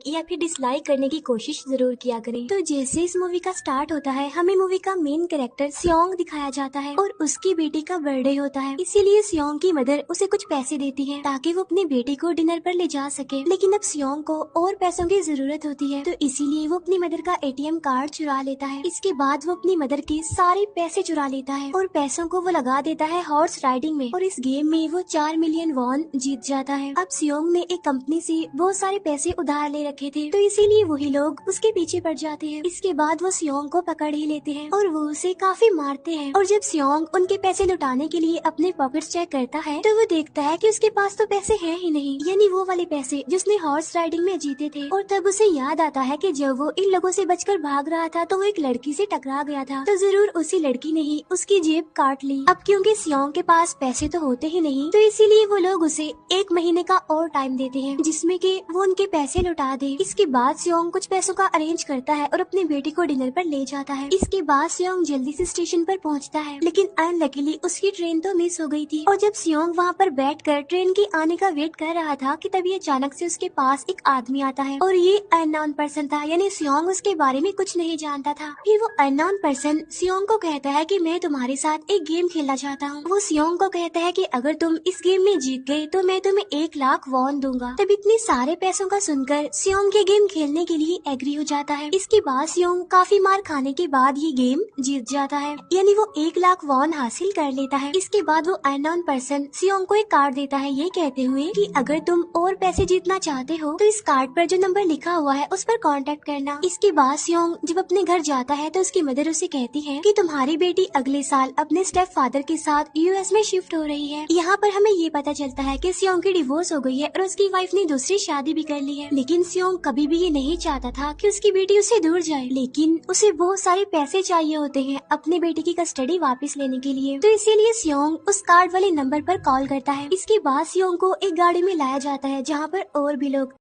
या फिर डिसलाइक करने की कोशिश जरूर किया करें। तो जैसे इस मूवी का स्टार्ट होता है, हमें मूवी का मेन कैरेक्टर सियोंग दिखाया जाता है और उसकी बेटी का बर्थडे होता है। इसीलिए सियोंग की मदर उसे कुछ पैसे देती है ताकि वो अपनी बेटी को डिनर पर ले जा सके। लेकिन अब सियोंग को और पैसों की जरूरत होती है, तो इसीलिए वो अपनी मदर का एटीएम कार्ड चुरा लेता है। इसके बाद वो अपनी मदर के सारे पैसे चुरा लेता है और पैसों को वो लगा देता है हॉर्स राइडिंग में, और इस गेम में वो 4 मिलियन वॉन जीत जाता है। अब सियोंग ने एक कंपनी से बहुत सारे पैसे उधार ले रखे थे, तो इसीलिए वही लोग उसके पीछे पड़ जाते हैं। इसके बाद वो सियोंग को पकड़ ही लेते हैं और वो उसे काफी मारते हैं। और जब सियोंग उनके पैसे लुटाने के लिए अपने पॉकेट्स चेक करता है, तो वो देखता है कि उसके पास तो पैसे हैं ही नहीं, यानी वो वाले पैसे जिसने हॉर्स राइडिंग में जीते थे। और तब उसे याद आता है कि जब वो इन लोगों से बचकर भाग रहा था तो वो एक लड़की से टकरा गया था, तो जरूर उसी लड़की ने ही उसकी जेब काट ली। अब क्योंकि सियोंग के पास पैसे तो होते ही नहीं, तो इसीलिए वो लोग उसे 1 महीने का और टाइम देते हैं जिसमें कि वो उनके पैसे लौटा दे। इसके बाद सियोंग कुछ पैसों का अरेंज करता है और अपनी बेटी को डिनर पर ले जाता है। इसके बाद सियोंग जल्दी से स्टेशन पर पहुंचता है, लेकिन अनलकीली उसकी ट्रेन तो मिस हो गई थी। और जब सियोंग वहां पर बैठकर ट्रेन के आने का वेट कर रहा था कि तभी अचानक से उसके पास एक आदमी आता है, और ये अननोन पर्सन था, यानी सियोंग उसके बारे में कुछ नहीं जानता था। फिर वो अननोन पर्सन सियोंग को कहता है कि मैं तुम्हारे साथ एक गेम खेलना चाहता हूँ। वो सियोंग को कहता है कि अगर तुम इस गेम में जीत गए तो मैं तुम्हें 1 लाख वॉन दूंगा। तब इतने सारे पैसों का सुनकर सियोंग ये गेम खेलने के लिए एग्री हो जाता है। इसके बाद सियोंग काफी मार खाने के बाद ये गेम जीत जाता है, यानी वो 1 लाख वॉन हासिल कर लेता है। इसके बाद वो अननोन पर्सन सियोंग को एक कार्ड देता है, ये कहते हुए कि अगर तुम और पैसे जीतना चाहते हो तो इस कार्ड पर जो नंबर लिखा हुआ है उस पर कांटेक्ट करना। इसके बाद सियोंग जब अपने घर जाता है तो उसकी मदर उसे कहती है कि तुम्हारी बेटी अगले साल अपने स्टेप फादर के साथ यूएस में शिफ्ट हो रही है। यहाँ पर हमें ये पता चलता है कि सियोंग की डिवोर्स हो गई है और उसकी वाइफ ने दूसरी शादी भी कर ली है। लेकिन सियोंग कभी भी ये नहीं चाहता था कि उसकी बेटी उससे दूर जाए, लेकिन उसे बहुत सारे पैसे चाहिए होते हैं अपनी बेटी की कस्टडी वापस लेने के लिए, तो इसीलिए सियोंग उस कार्ड वाले नंबर पर कॉल करता है। इसके बाद सियोंग को एक गाड़ी में लाया जाता है जहाँ पर और भी लोग